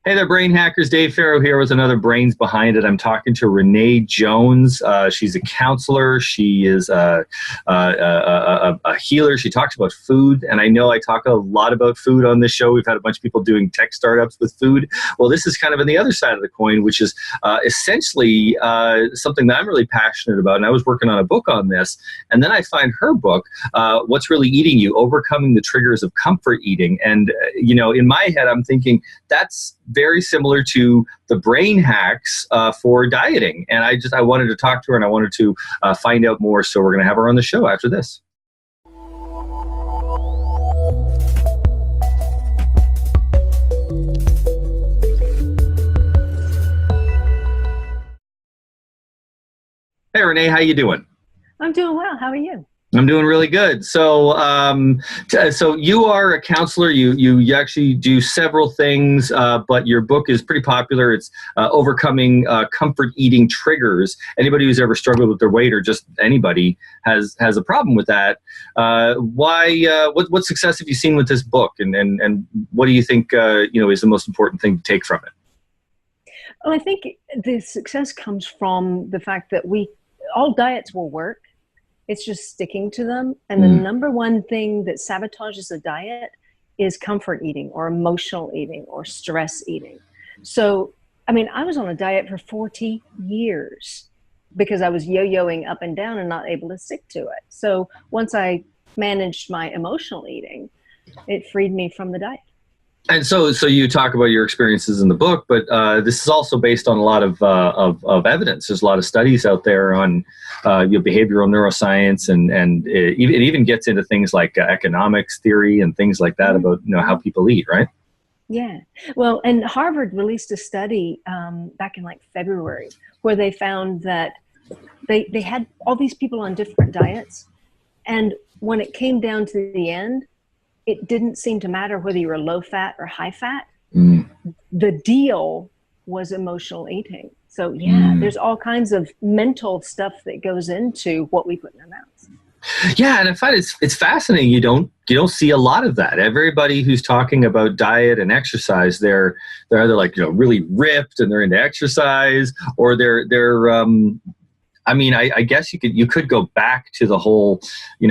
Hey there, brain hackers. Dave Farrow here with another Brains Behind It. I'm talking to Renee Jones. She's a counselor. She is a healer. She talks about food, and I know I talk a lot about food on this show. We've had a bunch of people doing tech startups with food. Well, this is kind of on the other side of the coin, which is essentially something that I'm really passionate about, and I was working on a book on this, and then I find her book, What's Really Eating You? Overcoming the Triggers of Comfort Eating. And, in my head, I'm thinking that's very similar to the brain hacks for dieting. And I wanted to talk to her, and I wanted to find out more. So we're going to have her on the show after this. Hey, Renee, how you doing? I'm doing well. How are you? I'm doing really good. So, so you are a counselor. You actually do several things, but your book is pretty popular. It's Overcoming Comfort Eating Triggers. Anybody who's ever struggled with their weight, or just anybody has a problem with that. What success have you seen with this book, and what do you think is the most important thing to take from it? Well, I think the success comes from the fact that all diets will work. It's just sticking to them. And the number one thing that sabotages a diet is comfort eating or emotional eating or stress eating. So, I was on a diet for 40 years because I was yo-yoing up and down and not able to stick to it. So once I managed my emotional eating, it freed me from the diet. And so you talk about your experiences in the book, but this is also based on a lot of evidence. There's a lot of studies out there on behavioral neuroscience, and it even gets into things like economics theory and things like that about how people eat, right? Yeah. Well, and Harvard released a study back in February where they found that they had all these people on different diets, and when it came down to the end, it didn't seem to matter whether you were low fat or high fat. The deal was emotional eating. So there's all kinds of mental stuff that goes into what we put in our mouths. Yeah, and in fact, it's fascinating. You don't see a lot of that. Everybody who's talking about diet and exercise, they're either really ripped and they're into exercise, or they're I guess you could go back to the whole,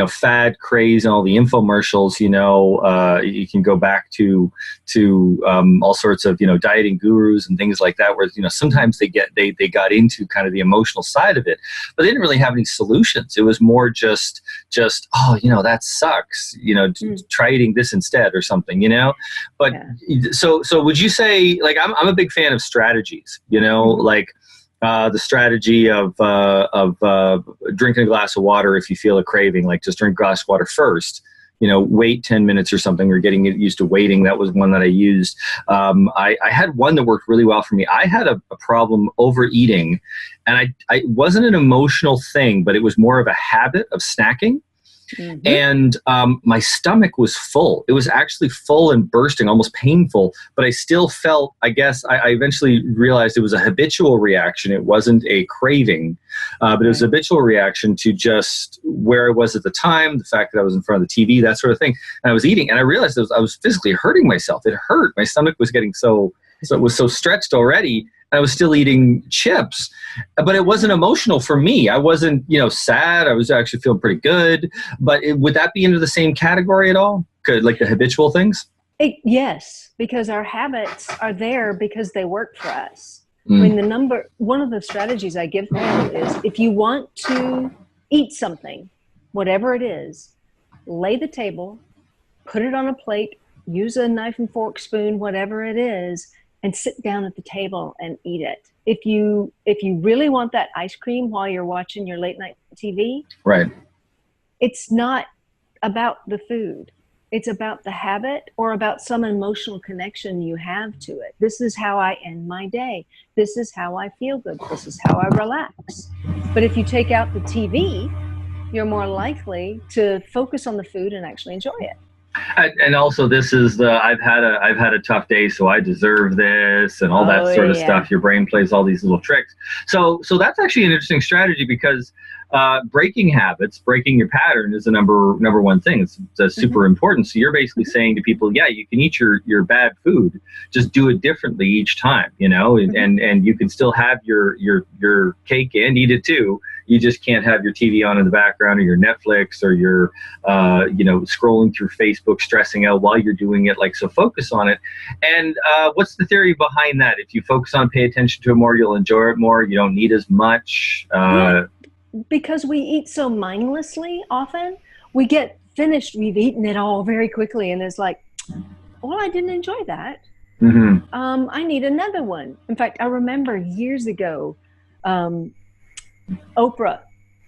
fad craze and all the infomercials. You can go back to all sorts of dieting gurus and things like that, where sometimes they got into kind of the emotional side of it, but they didn't really have any solutions. It was more just that sucks. Try eating this instead or something. But so would you say, I'm a big fan of strategies. The strategy of drinking a glass of water if you feel a craving, just drink a glass of water first, wait 10 minutes or something, or getting used to waiting. That was one that I used. I had one that worked really well for me. I had a problem overeating, and I wasn't an emotional thing, but it was more of a habit of snacking. And my stomach was full. It was actually full and bursting, almost painful, but I still felt, I guess, I eventually realized it was a habitual reaction. It wasn't a craving, but it was a habitual reaction to just where I was at the time, the fact that I was in front of the TV, that sort of thing. And I was eating, and I realized I was physically hurting myself. It hurt. My stomach was getting so it was so stretched already. I was still eating chips, but it wasn't emotional for me. I wasn't, sad. I was actually feeling pretty good. But would that be into the same category at all? Like the habitual things? Yes, because our habits are there because they work for us. One of the strategies I give them is, if you want to eat something, whatever it is, lay the table, put it on a plate, use a knife and fork, spoon, whatever it is, and sit down at the table and eat it. If you really want that ice cream while you're watching your late night TV, right? It's not about the food. It's about the habit or about some emotional connection you have to it. This is how I end my day. This is how I feel good. This is how I relax. But if you take out the TV, you're more likely to focus on the food and actually enjoy it. And also, this is I've had a tough day, so I deserve this, and all that sort of stuff. Your brain plays all these little tricks. So that's actually an interesting strategy, because breaking habits, breaking your pattern is the number one thing. It's super important. So you're basically saying to people, yeah, you can eat your bad food, just do it differently each time, you know, and you can still have your cake and eat it too. You just can't have your TV on in the background, or your Netflix, or your, scrolling through Facebook, stressing out while you're doing it. Like, so focus on it. And what's the theory behind that? If you focus on, pay attention to it more, you'll enjoy it more. You don't need as much. Because we eat so mindlessly often, we get finished. We've eaten it all very quickly. And it's like, well, I didn't enjoy that. I need another one. In fact, I remember years ago, Oprah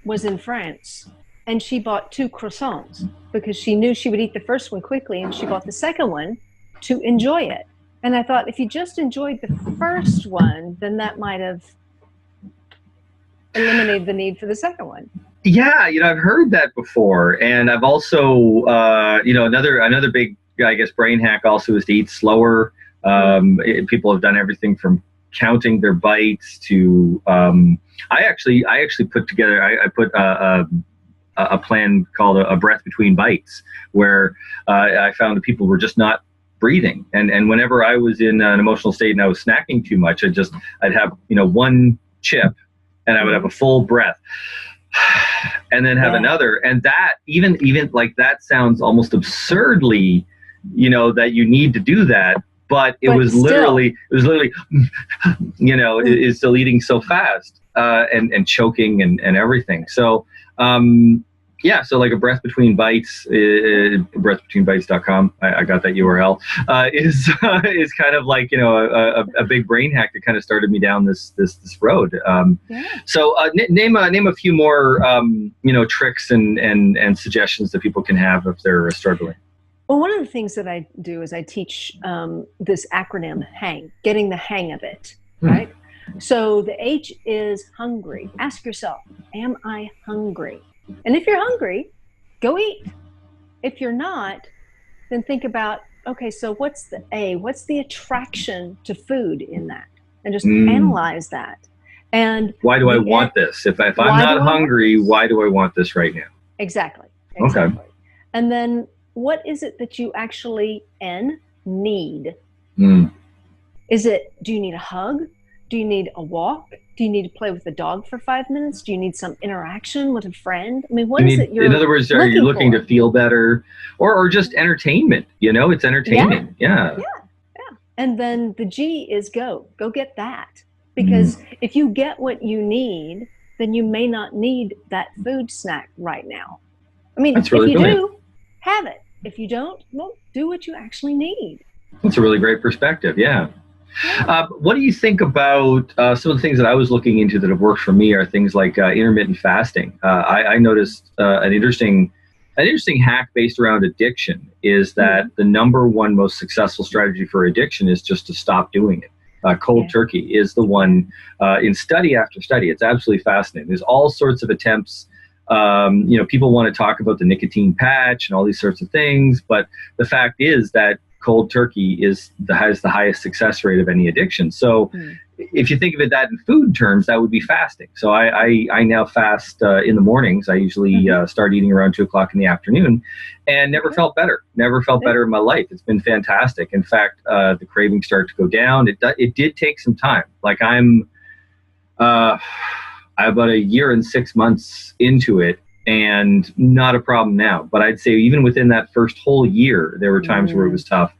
was in France and she bought 2 croissants because she knew she would eat the first one quickly, and she bought the second one to enjoy it. And I thought, if you just enjoyed the first one, then that might have eliminated the need for the second one. Yeah, I've heard that before. And I've also, another big, I guess, brain hack also is to eat slower. People have done everything from counting their bites to I actually put together I put a plan called a breath between bites, where I found that people were just not breathing, and whenever I was in an emotional state and I was snacking too much, I'd have one chip and I would have a full breath and then have another, and that even like that sounds almost absurdly that you need to do that. But it was literally, is still eating so fast and choking and everything. So, so like a breath between bites, breathbetweenbites.com. I got that URL. Is kind of like a big brain hack that kind of started me down this road. So name a few more tricks and suggestions that people can have if they're struggling. Well, one of the things that I do is I teach this acronym, HANG, getting the hang of it, right? So the H is hungry. Ask yourself, am I hungry? And if you're hungry, go eat. If you're not, then think about, okay, so what's the A? What's the attraction to food in that? And just analyze that. And why do I want this? If I'm not hungry, why do I want this right now? Exactly. Okay. And then, what is it that you actually need? Is it, do you need a hug? Do you need a walk? Do you need to play with the dog for 5 minutes? Do you need some interaction with a friend? I mean, what is it you're in other words, are you looking to feel better or just entertainment? It's entertainment. Yeah. And then the G is go get that. Because if you get what you need, then you may not need that food snack right now. I mean, if you do, have it. If you don't, well, do what you actually need. That's a really great perspective. Yeah. What do you think about some of the things that I was looking into that have worked for me are things like intermittent fasting. I noticed an interesting hack based around addiction is that the number one most successful strategy for addiction is just to stop doing it. Cold turkey is the one in study after study. It's absolutely fascinating. There's all sorts of attempts. People want to talk about the nicotine patch and all these sorts of things, but the fact is that cold turkey has the highest success rate of any addiction. So if you think of it that in food terms, that would be fasting. So I now fast in the mornings. I usually start eating around 2:00 in the afternoon, and never felt better. Never felt better in my life. It's been fantastic. In fact, the cravings start to go down. It did take some time. Like I'm about 1 year and 6 months into it, and not a problem now. But I'd say even within that first whole year, there were times where it was tough.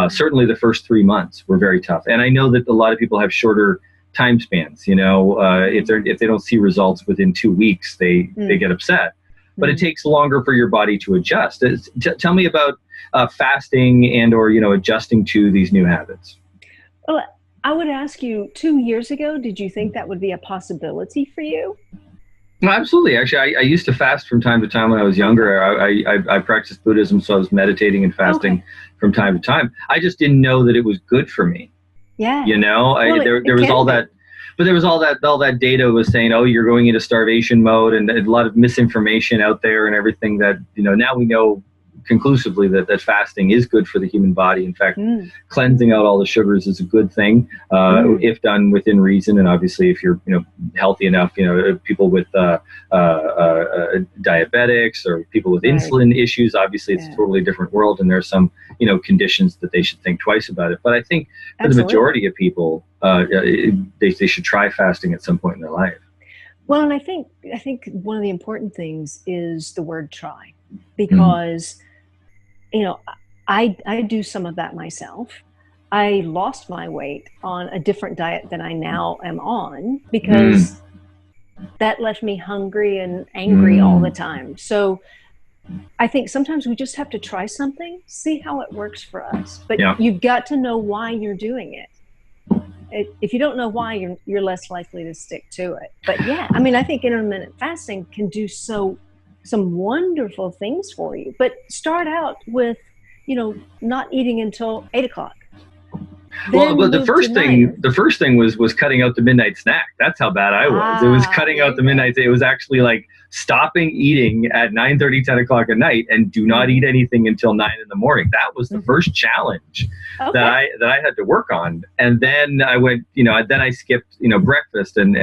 Certainly the first 3 months were very tough. And I know that a lot of people have shorter time spans. If they don't see results within 2 weeks, they get upset. But it takes longer for your body to adjust. Tell me about fasting and or adjusting to these new habits. Well, I would ask you, 2 years ago, did you think that would be a possibility for you? No, absolutely. Actually, I used to fast from time to time when I was younger. I practiced Buddhism, so I was meditating and fasting from time to time. I just didn't know that it was good for me. Yeah. There was all that, but there was all that data was saying, oh, you're going into starvation mode, and a lot of misinformation out there and everything that, now we know conclusively that fasting is good for the human body. In fact, cleansing out all the sugars is a good thing if done within reason. And obviously, if you're healthy enough, people with diabetics or people with insulin issues, obviously it's a totally different world, and there's some conditions that they should think twice about it. But I think for the majority of people, they should try fasting at some point in their life. Well, and I think one of the important things is the word try, because I do some of that myself. I lost my weight on a different diet than I now am on, because that left me hungry and angry all the time. So I think sometimes we just have to try something, see how it works for us. But you've got to know why you're doing it. If you don't know why, you're less likely to stick to it. But I think intermittent fasting can do some wonderful things for you. But start out with, not eating until 8 o'clock. Well, the first thing was cutting out the midnight snack. That's how bad I was. It was cutting out the midnight. It was actually like stopping eating at 9:30, 10 o'clock at night, and do not eat anything until 9 in the morning. That was the first challenge that I had to work on. And then I went, then I skipped, breakfast and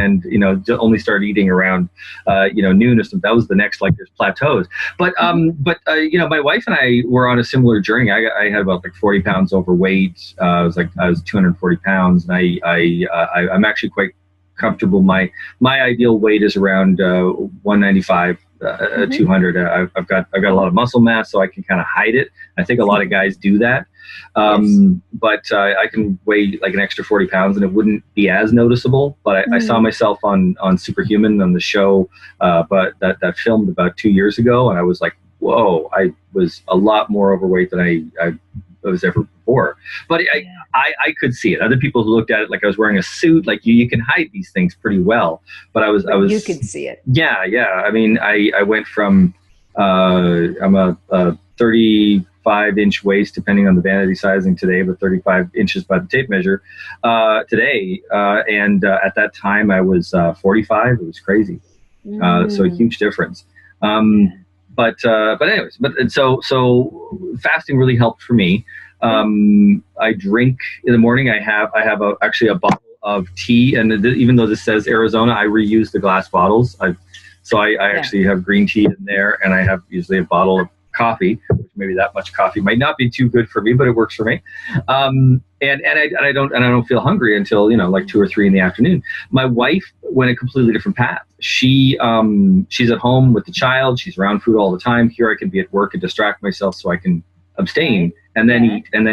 only started eating around, noon or something. That was the next, there's plateaus. But my wife and I were on a similar journey. I had about 40 pounds overweight. I was 240 pounds, and I'm actually quite comfortable. My ideal weight is around 195, 200. I've got a lot of muscle mass, so I can kind of hide it. I think a lot of guys do that. But I can weigh an extra 40 pounds and it wouldn't be as noticeable. But I saw myself on Superhuman, on the show, but that filmed about 2 years ago, and I was like, whoa, I was a lot more overweight than I was ever before. But I could see it. Other people who looked at it like I was wearing a suit, you can hide these things pretty well. But I was you could see it. Yeah. I mean, I went from I'm a 35-inch waist, depending on the vanity sizing today, but 35 inches by the tape measure today. And at that time I was 45. It was crazy. So a huge difference. But anyways, so fasting really helped for me. I drink in the morning. I have actually a bottle of tea, and even though this says Arizona, I reuse the glass bottles. I actually have green tea in there, and I have usually a bottle of coffee, which maybe that much coffee might not be too good for me, but it works for me. And I don't feel hungry until 2 or 3 in the afternoon. My wife went a completely different path. She's at home with the child. She's around food all the time. Here I can be at work and distract myself so I can abstain and then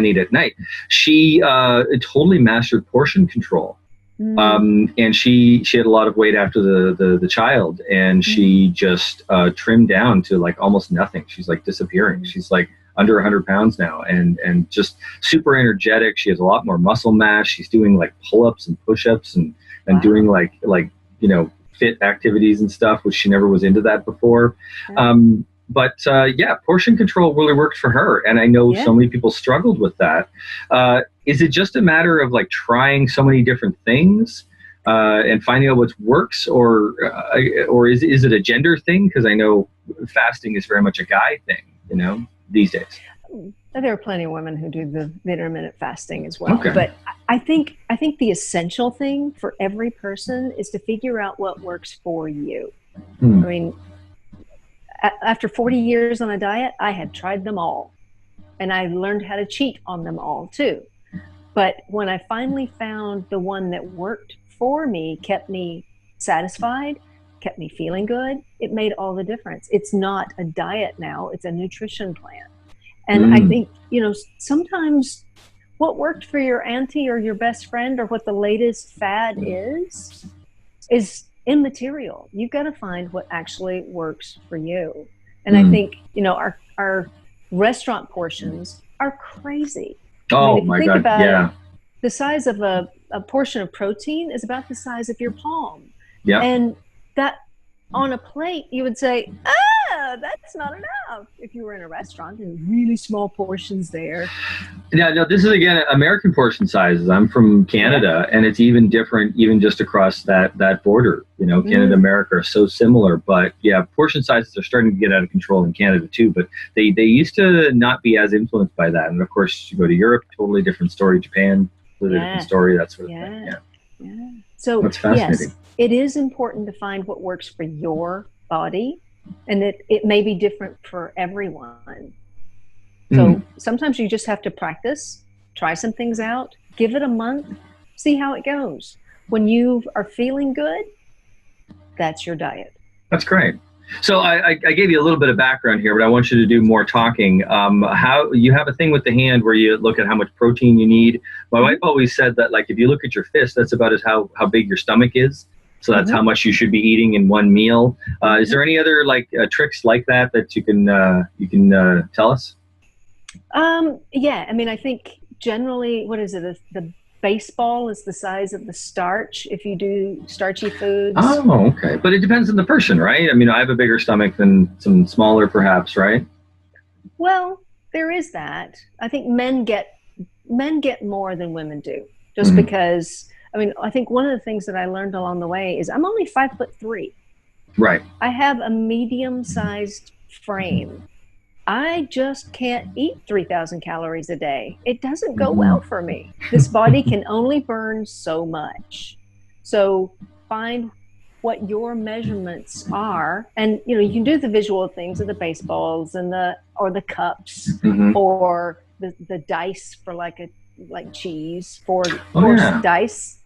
eat at night. She totally mastered portion control. And she had a lot of weight after the child, and she just trimmed down to almost nothing. She's disappearing. She's under 100 pounds now, and just super energetic. She has a lot more muscle mass. She's doing pull-ups and push-ups and doing fit activities and stuff, which she never was into that before. But portion control really worked for her, and I know so many people struggled with that. Is it just a matter of trying so many different things and finding out what works, or is it a gender thing? Because I know fasting is very much a guy thing, these days. There are plenty of women who do the intermittent fasting as well. Okay. But I think the essential thing for every person is to figure out what works for you. I mean, after 40 years on a diet, I had tried them all, and I learned how to cheat on them all too. But when I finally found the one that worked for me, kept me satisfied, kept me feeling good, it made all the difference. It's not a diet now, it's a nutrition plan. And I think, sometimes what worked for your auntie or your best friend or what the latest fad is immaterial. You've got to find what actually works for you. And I think, our restaurant portions are crazy. Oh, my God. Yeah. The size of a portion of protein is about the size of your palm. Yeah. And that on a plate, you would say, that's not enough. If you were in a restaurant and really small portions there. Yeah, no, this is again American portion sizes. I'm from Canada, and it's even different, even just across that border. You know, Canada and America are so similar, but yeah, portion sizes are starting to get out of control in Canada too. But they used to not be as influenced by that. And of course, you go to Europe, totally different story. Japan, totally different story. That sort of thing. Yeah. So that's fascinating. Yes, it is important to find what works for your body, and it may be different for everyone. So sometimes you just have to practice, try some things out, give it a month, see how it goes. When you are feeling good, that's your diet. That's great. So I gave you a little bit of background here, but I want you to do more talking. How you have a thing with the hand where you look at how much protein you need. My wife always said that, like, if you look at your fist, that's about how big your stomach is. So that's how much you should be eating in one meal. Is there any other tricks like that you can tell us? Yeah, I mean, I think generally, what is it? The baseball is the size of the starch if you do starchy foods. Oh, okay. But it depends on the person, right? I mean, I have a bigger stomach than some smaller, perhaps, right? Well, there is that. I think men get more than women do, just because. I mean, I think one of the things that I learned along the way is I'm only 5'3". Right. I have a medium-sized frame. I just can't eat 3,000 calories a day. It doesn't go well for me. This body can only burn so much. So find what your measurements are, and you can do the visual things of the baseballs and the cups or the dice for like cheese, four dice.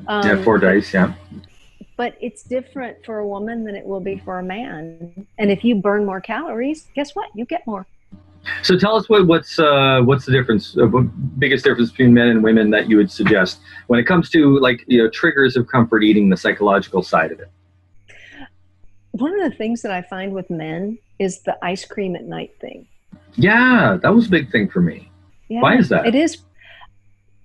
4 dice, yeah. But it's different for a woman than it will be for a man. And if you burn more calories, guess what? You get more. So tell us what's the difference, biggest difference between men and women that you would suggest when it comes to triggers of comfort eating, the psychological side of it. One of the things that I find with men is the ice cream at night thing. Yeah, that was a big thing for me. Yeah, why is that? It is.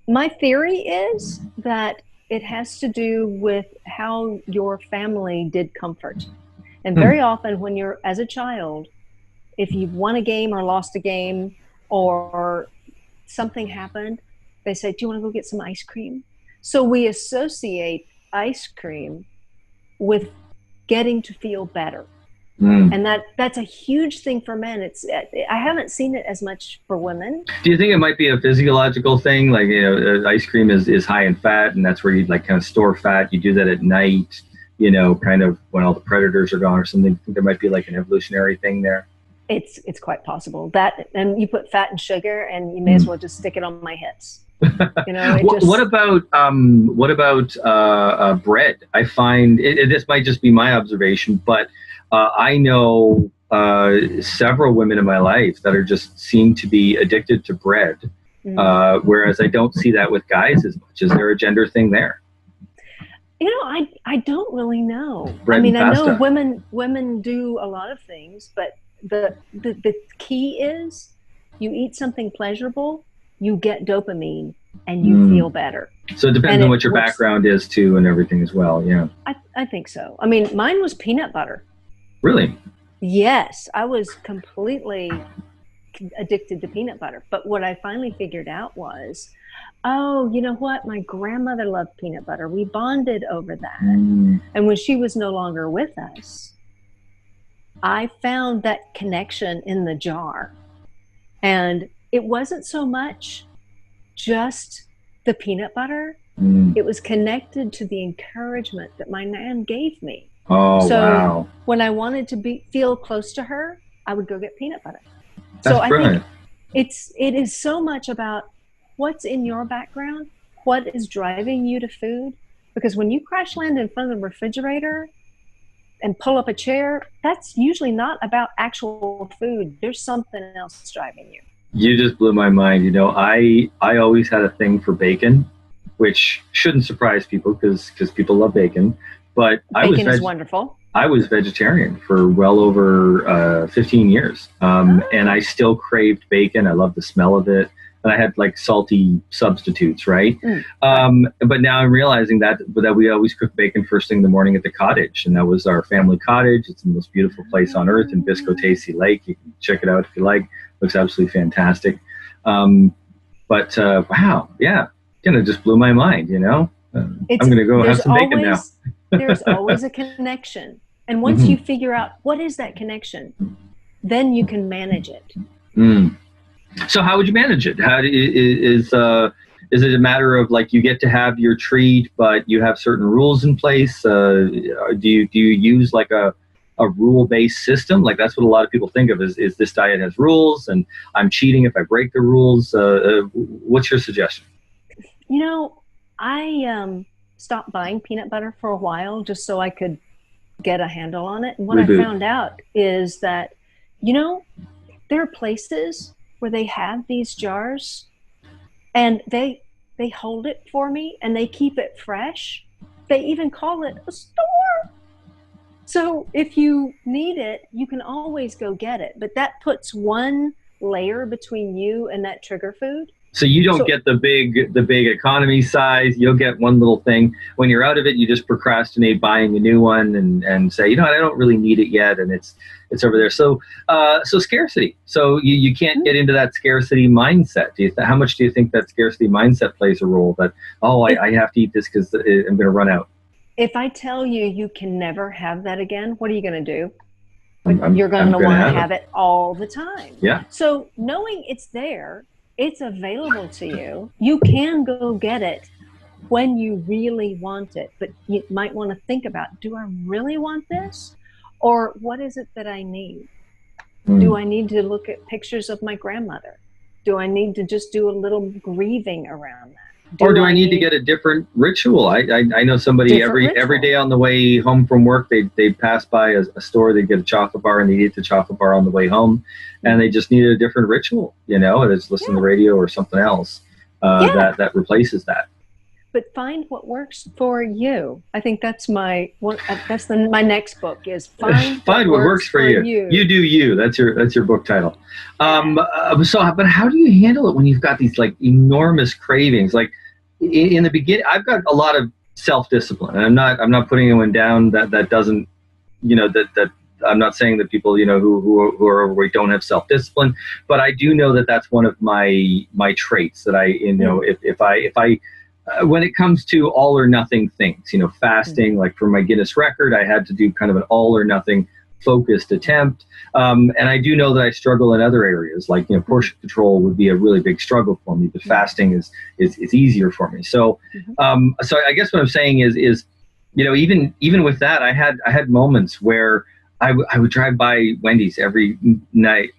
My theory is that it has to do with how your family did comfort. And very often when you're, as a child, if you've won a game or lost a game or something happened, they say, do you want to go get some ice cream? So we associate ice cream with getting to feel better. And that's a huge thing for men. I haven't seen it as much for women. Do you think it might be a physiological thing? Like, ice cream is high in fat, and that's where you kind of store fat. You do that at night, kind of when all the predators are gone or something. I think there might be like an evolutionary thing there. It's quite possible that, and you put fat and sugar, and you may as well just stick it on my hips. What about bread? I find this might just be my observation, but I know several women in my life that just seem to be addicted to bread, whereas I don't see that with guys as much. Is there a gender thing there? I don't really know. Bread and pasta. I know women do a lot of things, but the key is you eat something pleasurable, you get dopamine, and you feel better. So it depends on what your background is too, and everything as well. Yeah, I think so. I mean, mine was peanut butter. Really? Yes, I was completely addicted to peanut butter. But what I finally figured out was, oh, you know what? My grandmother loved peanut butter. We bonded over that. And when she was no longer with us, I found that connection in the jar. And it wasn't so much just the peanut butter. It was connected to the encouragement that my nan gave me. Oh, so wow. When I wanted to feel close to her, I would go get peanut butter. That's brilliant. I think it is so much about what's in your background, what is driving you to food. Because when you crash land in front of the refrigerator and pull up a chair, that's usually not about actual food. There's something else driving you. You just blew my mind. I always had a thing for bacon, which shouldn't surprise people because people love bacon. But bacon is wonderful. I was vegetarian for well over 15 years, and I still craved bacon. I love the smell of it. and I had like salty substitutes, right? But now I'm realizing that we always cook bacon first thing in the morning at the cottage, and that was our family cottage. It's the most beautiful place on earth in Biscoe Tacey Lake. You can check it out if you like. Looks absolutely fantastic. Wow, yeah, kind of just blew my mind, you know. I'm going to go have some bacon now. There's always a connection. And once you figure out what is that connection, then you can manage it. So how would you manage it? Is it a matter of like you get to have your treat, but you have certain rules in place? Do you use like a rule-based system? Like that's what a lot of people think of is this diet has rules and I'm cheating if I break the rules. What's your suggestion? You know, I stopped buying peanut butter for a while just so I could get a handle on it. And what I found out is that, you know, there are places where they have these jars and they hold it for me and they keep it fresh. They even call it a store. So if you need it, you can always go get it. But that puts one layer between you and that trigger food. So you don't get the big economy size. You'll get one little thing. When you're out of it, you just procrastinate buying a new one and say, you know what, I don't really need it yet, and it's over there. So scarcity. So you can't get into that scarcity mindset. How much do you think that scarcity mindset plays a role? That I have to eat this because I'm going to run out. If I tell you can never have that again, what are you going to do? You're going to want to have it all the time. Yeah. So knowing it's there. It's available to you. You can go get it when you really want it, but you might want to think about, do I really want this? Or what is it that I need? Do I need to look at pictures of my grandmother? Do I need to just do a little grieving around that? Do I need to get a different ritual? I know somebody every day on the way home from work, they pass by a store, they get a chocolate bar and they eat the chocolate bar on the way home, and they just needed a different ritual, you know, and it's listen to the radio or something else that replaces that. But find what works for you. I think that's my next book is find what works for you. You do you. That's your book title. But how do you handle it when you've got these like enormous cravings? Like in the beginning, I've got a lot of self-discipline, and I'm not putting anyone down that doesn't, you know, that I'm not saying that people, you know, who are overweight don't have self-discipline, but I do know that that's one of my traits that I, you know, if I when it comes to all or nothing things, you know, fasting, like for my Guinness record, I had to do kind of an all or nothing focused attempt. And I do know that I struggle in other areas, like, you know, portion control would be a really big struggle for me, but fasting is easier for me. So, so I guess what I'm saying is, you know, even with that, I had moments where I would drive by Wendy's every night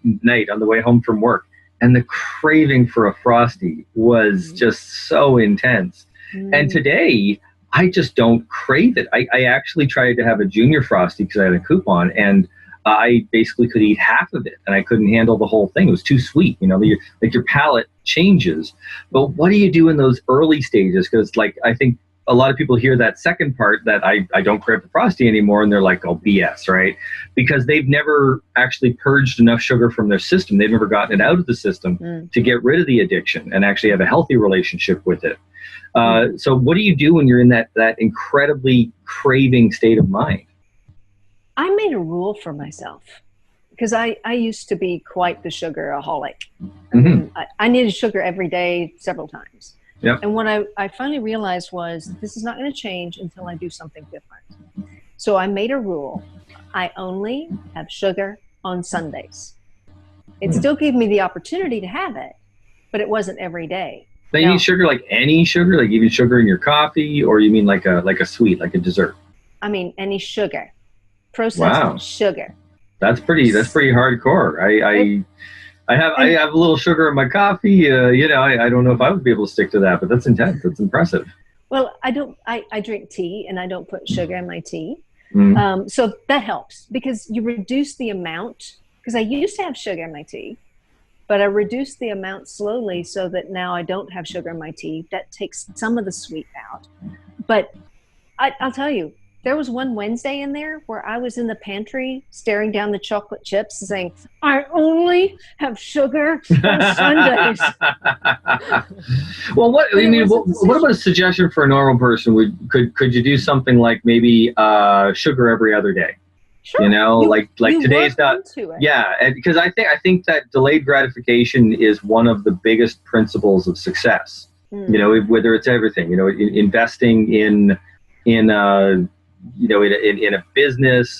on the way home from work. And the craving for a Frosty was just so intense. And today, I just don't crave it. I actually tried to have a junior Frosty because I had a coupon, and I basically could eat half of it, and I couldn't handle the whole thing. It was too sweet. You know, your palate changes. But what do you do in those early stages? Because, like, I think a lot of people hear that second part that I don't crave the Frosty anymore, and they're like, oh, BS, right? Because they've never actually purged enough sugar from their system. They've never gotten it out of the system to get rid of the addiction and actually have a healthy relationship with it. So what do you do when you're in that incredibly craving state of mind? I made a rule for myself because I used to be quite the sugaraholic. I needed sugar every day, several times. Yep. And what I finally realized was this is not going to change until I do something different. So I made a rule. I only have sugar on Sundays. It still gave me the opportunity to have it, but it wasn't every day. Now, you need sugar, like any sugar, like even sugar in your coffee, or you mean like a sweet, like a dessert? I mean, any sugar. Processed sugar. That's pretty hardcore. I have a little sugar in my coffee. You know, I don't know if I would be able to stick to that, but that's intense. That's impressive. Well, I drink tea and I don't put sugar in my tea. So that helps because you reduce the amount, because I used to have sugar in my tea, but I reduced the amount slowly so that now I don't have sugar in my tea. That takes some of the sweet out. But I'll tell you, There was one Wednesday in there where I was in the pantry staring down the chocolate chips and saying, I only have sugar on Sundays. Well, what about a suggestion for a normal person? Could you do something like maybe sugar every other day? Sure. You know, like today's not. Yeah, because I think that delayed gratification is one of the biggest principles of success. You know, whether it's everything. You know, investing in a business,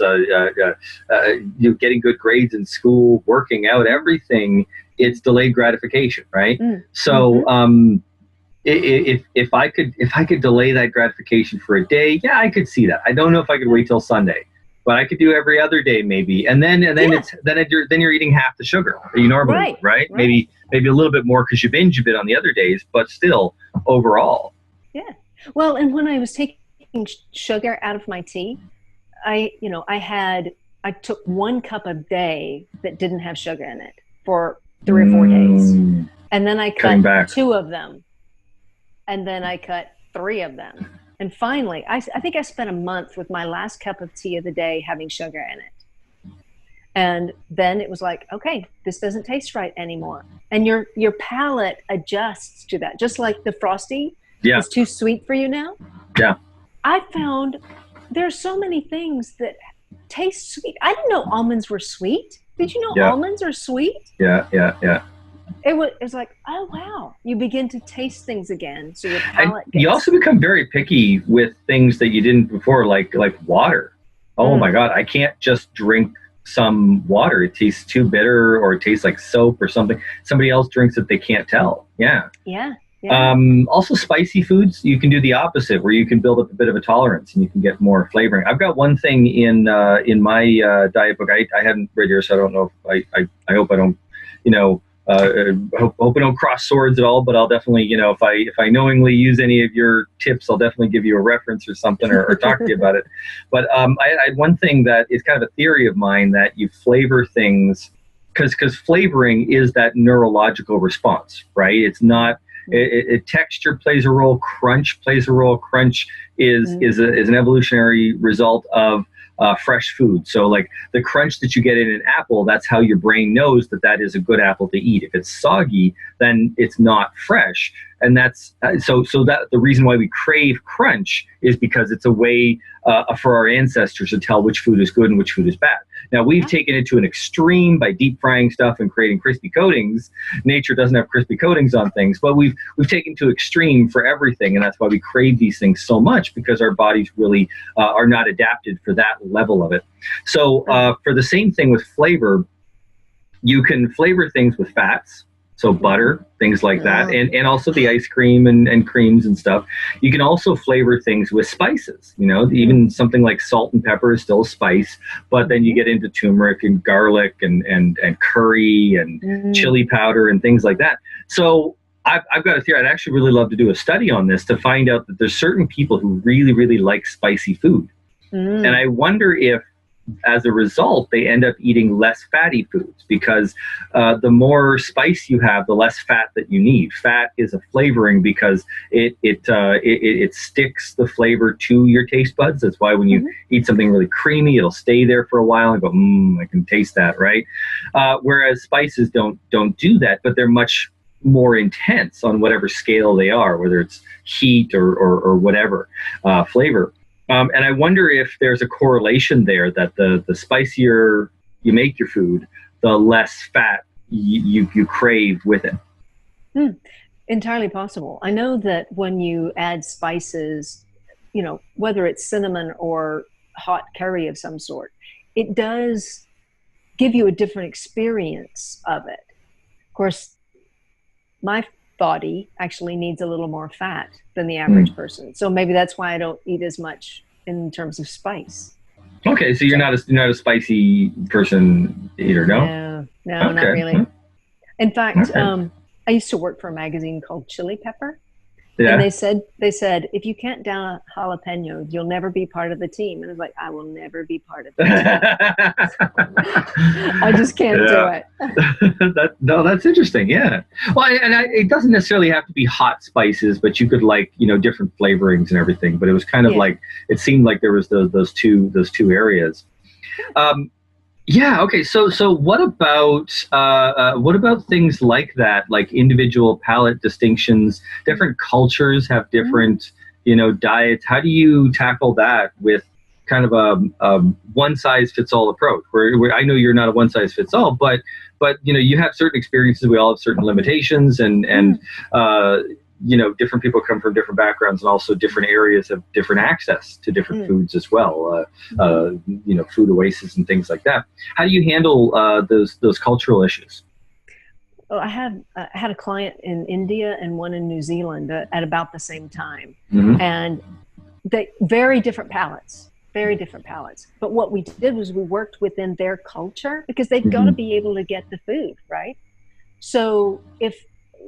getting good grades in school, working out, everything. It's delayed gratification, right? So, if I could delay that gratification for a day, yeah, I could see that. I don't know if I could wait till Sunday, but I could do every other day maybe, and then you're eating half the sugar that you normally would, right? Maybe a little bit more because you binge a bit on the other days, but still overall. Yeah. Well, and when I was taking sugar out of my tea, I took 1 cup a day that didn't have sugar in it for 3 or 4 days, and then I cut 2 of them, and then I cut 3 of them. And finally, I think I spent a month with my last cup of tea of the day having sugar in it. And then it was like, okay, this doesn't taste right anymore. And your palate adjusts to that. Just like the Frosty is too sweet for you now. Yeah. I found there's so many things that taste sweet. I didn't know almonds were sweet. Did you know almonds are sweet? Yeah. It was like, oh wow, you begin to taste things again, so your palate you also become very picky with things that you didn't before, like water. Oh my God, I can't just drink some water. It tastes too bitter, or it tastes like soap or something. Somebody else drinks it, they can't tell. Yeah. Also, spicy foods, you can do the opposite, where you can build up a bit of a tolerance and you can get more flavoring. I've got one thing in my diet book. I hadn't read yours, so I don't know if I hope I don't, hope I don't cross swords at all, but I'll definitely, if I knowingly use any of your tips, I'll definitely give you a reference or something, or talk to you about it. But I had one thing that is kind of a theory of mine, that you flavor things, because flavoring is that neurological response, right? It's not. Texture plays a role. Crunch plays a role. Crunch is an evolutionary result of fresh food. So like the crunch that you get in an apple, that's how your brain knows that is a good apple to eat. If it's soggy, then it's not fresh. And that's so that the reason why we crave crunch is because it's a way for our ancestors to tell which food is good and which food is bad. Now we've taken it to an extreme by deep frying stuff and creating crispy coatings. Nature doesn't have crispy coatings on things, but we've taken to extreme for everything, and that's why we crave these things so much, because our bodies really are not adapted for that level of it. So for the same thing with flavor, you can flavor things with fats. So butter, things like that, and also the ice cream and creams and stuff. You can also flavor things with spices. Even something like salt and pepper is still a spice, but then you get into turmeric and garlic and curry and chili powder and things like that. So I've got a theory. I'd actually really love to do a study on this to find out that there's certain people who really, really like spicy food. And I wonder if, as a result, they end up eating less fatty foods, because the more spice you have, the less fat that you need. Fat is a flavoring because it sticks the flavor to your taste buds. That's why when you eat something really creamy, it'll stay there for a while and go, I can taste that, right? Whereas spices don't do that, but they're much more intense on whatever scale they are, whether it's heat or whatever flavor. And I wonder if there's a correlation there, that the spicier you make your food, the less fat you crave with it. Entirely possible. I know that when you add spices, whether it's cinnamon or hot curry of some sort, it does give you a different experience of it. Of course, my body actually needs a little more fat than the average person, so maybe that's why I don't eat as much in terms of spice. Okay, so you're not a spicy person either, no? No, not really. In fact, I used to work for a magazine called Chili Pepper, And Yeah. they said, if you can't down a jalapeno, you'll never be part of the team. And I was like, I will never be part of the team. I just can't do Yeah. it. No, that's interesting. Yeah. Well, it doesn't necessarily have to be hot spices, but you could like, different flavorings and everything. But it was kind of Yeah. like, it seemed like there was those two areas. Um, yeah. Okay. So what about things like that, like individual palate distinctions? Different cultures have different, diets. How do you tackle that with kind of a one size fits all approach? Where I know you're not a one size fits all, but you have certain experiences. We all have certain limitations, and different people come from different backgrounds, and also different areas have different access to different foods as well. Food oases and things like that. How do you handle those cultural issues? Well, I had a client in India and one in New Zealand at about the same time, Mm-hmm. and they very different palates, very different palates. But what we did was we worked within their culture because they've got Mm-hmm. to be able to get the food right. So if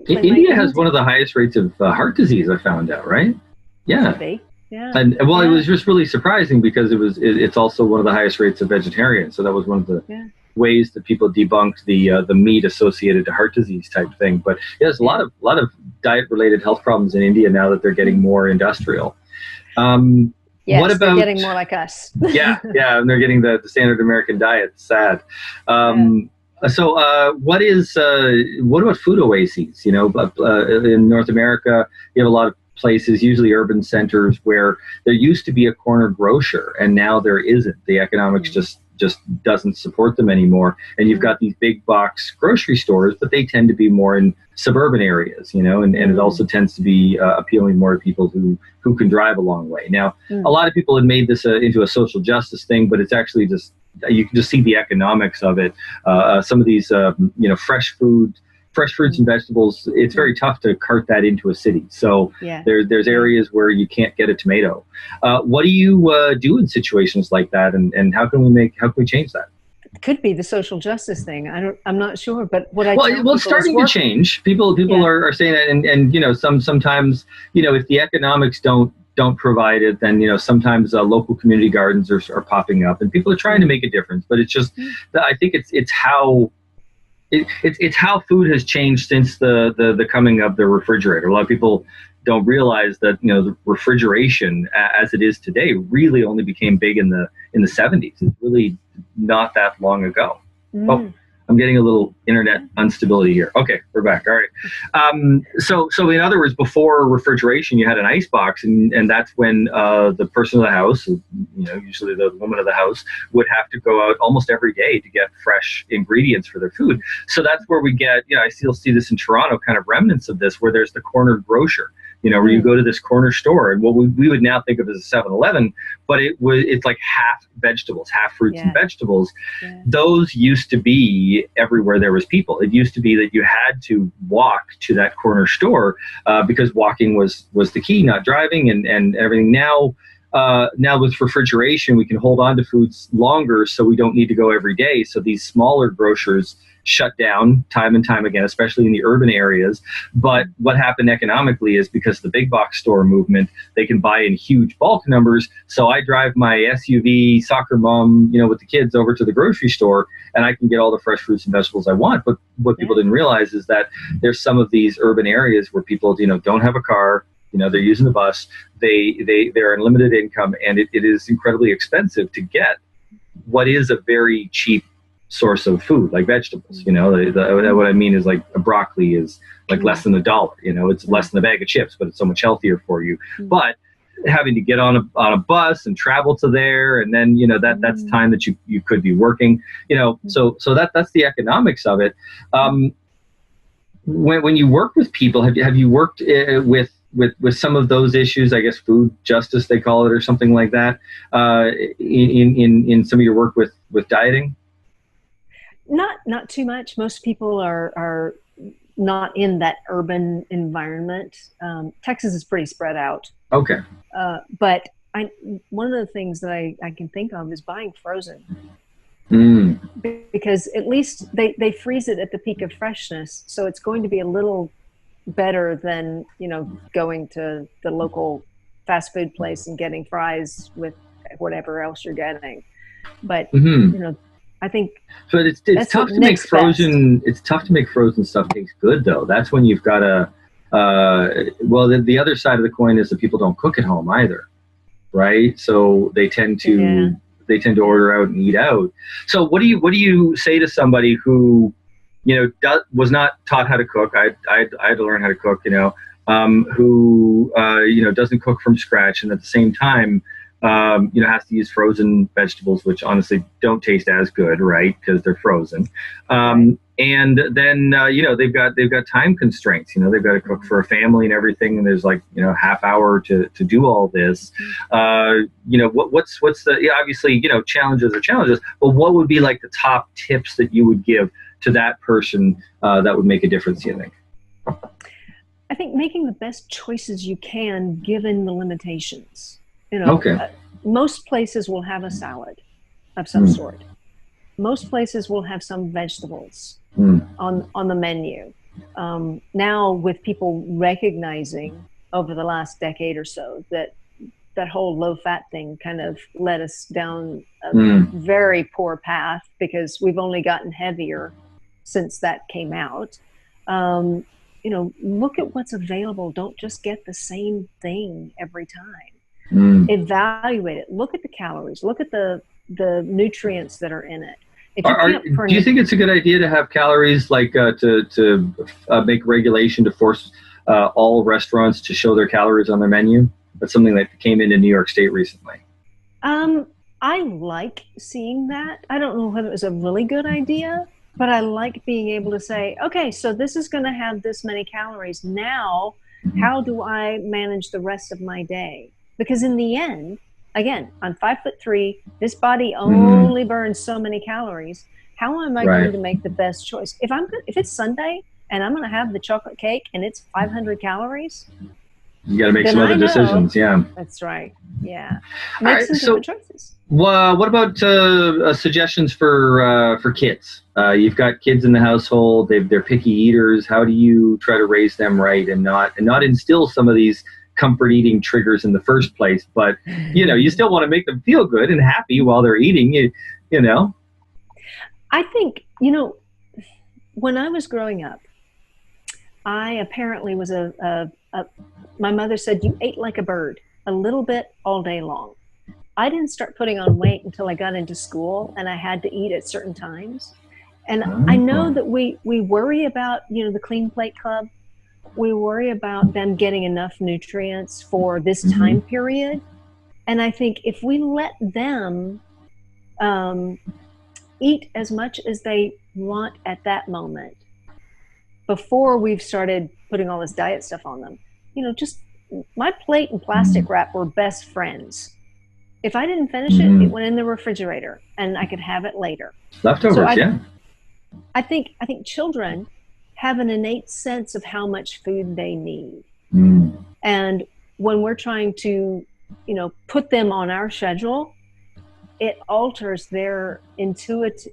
like India has one of the highest rates of heart disease. I found out, right? Yeah. could be, yeah, And well, it yeah, was just really surprising because it's also one of the highest rates of vegetarians. So that was one of the yeah. ways that people debunked the meat associated to heart disease type thing. But yeah, there's a lot of diet related health problems in India now that they're getting more industrial. Yes, What they're about getting more like us. yeah, and they're getting the standard American diet. Sad. What about food oases? In North America, you have a lot of places, usually urban centers, where there used to be a corner grocer, and now there isn't. The economics just doesn't support them anymore. And you've got these big box grocery stores, but they tend to be more in suburban areas, and it also tends to be appealing more to people who can drive a long way. Now, a lot of people have made this into a social justice thing, but it's actually just, you can just see the economics of it. Some of these, fresh fruits and vegetables, it's very tough to cart that into a city. So there's areas where you can't get a tomato. What do you do in situations like that, and how can we change that? Could be the social justice thing. I'm not sure, but what It's starting to change. People are saying that, and sometimes if the economics don't provide it, then sometimes local community gardens are popping up, and people are trying to make a difference. But it's just, I think it's how. It's how food has changed since the coming of the refrigerator. A lot of people don't realize that the refrigeration as it is today really only became big in the 70s. It's really not that long ago. Oh, I'm getting a little internet instability here. Okay, we're back. All right. So in other words, before refrigeration, you had an ice box, and that's when the person of the house, usually the woman of the house, would have to go out almost every day to get fresh ingredients for their food. So that's where we get, I still see this in Toronto, kind of remnants of this, where there's the corner grocer. Where you go to this corner store, and what we would now think of as a 7-Eleven, but it's like half vegetables, half fruits and vegetables. Those used to be everywhere there was people. It used to be that you had to walk to that corner store because walking was the key, not driving and everything. Now with refrigeration, we can hold on to foods longer, so we don't need to go every day. So these smaller grocers shut down time and time again, especially in the urban areas. But what happened economically is because of the big box store movement, they can buy in huge bulk numbers. So I drive my SUV soccer mom, with the kids over to the grocery store, and I can get all the fresh fruits and vegetables I want. But what people didn't realize is that there's some of these urban areas where people, don't have a car. They're using the bus. They're in limited income, and it is incredibly expensive to get what is a very cheap source of food, like vegetables. What I mean is, like, a broccoli is like less than $1. It's less than a bag of chips, but it's so much healthier for you. But having to get on a bus and travel to there, and then that's time that you could be working. So that's the economics of it. When you work with people, have you worked with some of those issues, I guess food justice they call it, or something like that, in some of your work with dieting? Not too much. Most people are not in that urban environment. Texas is pretty spread out. Okay. But one of the things that I can think of is buying frozen. Because at least they freeze it at the peak of freshness, so it's going to be a little better than, going to the local fast food place and getting fries with whatever else you're getting. But, I think but it's tough to make frozen. It's tough to make frozen stuff taste good, though. That's when you've got to. Well, the other side of the coin is that people don't cook at home either, right? So they tend to order out and eat out. So what do you say to somebody who, was not taught how to cook? I had to learn how to cook. Who doesn't cook from scratch, and at the same time, has to use frozen vegetables, which honestly don't taste as good, right? Because they're frozen. And then, they've got time constraints. They've got to cook for a family and everything. And there's half hour to do all this. What's the, obviously, challenges are challenges, but what would be like the top tips that you would give to that person that would make a difference, you think? I think making the best choices you can, given the limitations. Most places will have a salad of some sort. Most places will have some vegetables on the menu. Now, with people recognizing over the last decade or so that whole low-fat thing kind of led us down a very poor path, because we've only gotten heavier since that came out. Look at what's available. Don't just get the same thing every time. Evaluate it. Look at the calories. Look at the nutrients that are in it. Do you think it's a good idea to have calories, to make regulation to force all restaurants to show their calories on their menu? That's something that came into New York State recently. I like seeing that. I don't know whether it was a really good idea, but I like being able to say, okay, so this is going to have this many calories. Now, how do I manage the rest of my day? Because in the end, again, I'm 5'3". This body only burns so many calories. How am I going to make the best choice? If it's Sunday and I'm going to have the chocolate cake and it's 500 calories, you got to make some other decisions. Yeah, that's right. Yeah, make some different choices. What about suggestions for kids? You've got kids in the household. They're picky eaters. How do you try to raise them right and not instill some of these comfort eating triggers in the first place? But you still want to make them feel good and happy while they're eating. I think when I was growing up, I apparently was my mother said, you ate like a bird, a little bit all day long. I didn't start putting on weight until I got into school, and I had to eat at certain times. And I know that we worry about, the Clean Plate Club. We worry about them getting enough nutrients for this time period. And I think if we let them eat as much as they want at that moment, before we've started putting all this diet stuff on them, just my plate and plastic wrap were best friends. If I didn't finish it, it went in the refrigerator and I could have it later. Leftovers, yeah. I think children have an innate sense of how much food they need. And when we're trying to, put them on our schedule, it alters their intuitive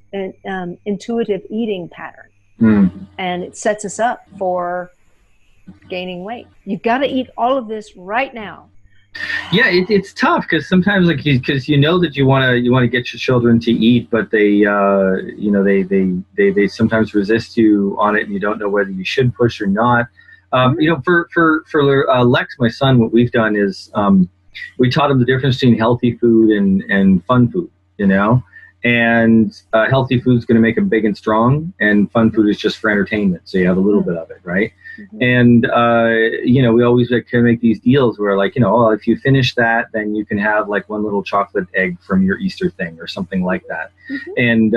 eating pattern. And it sets us up for gaining weight. You've got to eat all of this right now. Yeah, it's tough because sometimes, because that you want to get your children to eat, but they they sometimes resist you on it, and you don't know whether you should push or not. For Lex, my son, what we've done is we taught him the difference between healthy food and fun food. And healthy food is going to make him big and strong, and fun food is just for entertainment. So you have a little bit of it, right? And, we always kind of make these deals where if you finish that, then you can have one little chocolate egg from your Easter thing or something like that. And,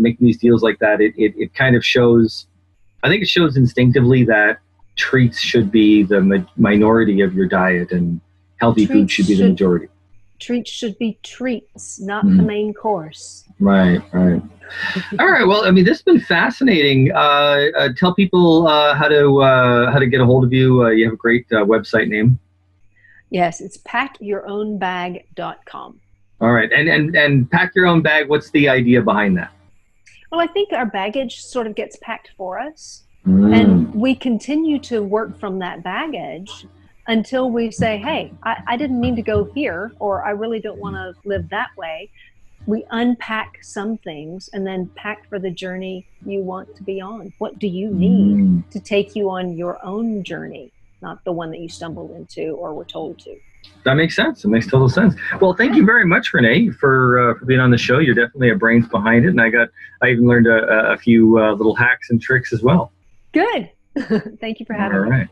making these deals like that, it kind of shows, I think it shows instinctively that treats should be the minority of your diet and healthy food should be the majority. Treats should be treats, not the main course. Right. All right. Well, this has been fascinating. Tell people how to get a hold of you. You have a great website name. Yes, it's packyourownbag.com. All right. And pack your own bag. What's the idea behind that? Well, I think our baggage sort of gets packed for us. And we continue to work from that baggage until we say, hey, I didn't mean to go here, or I really don't want to live that way. We unpack some things and then pack for the journey you want to be on. What do you need to take you on your own journey, not the one that you stumbled into or were told to? That makes sense. It makes total sense. Well, thank you very much, Renee, for being on the show. You're definitely a brains behind it, and I even learned a few little hacks and tricks as well. Good. Thank you for having me. All right.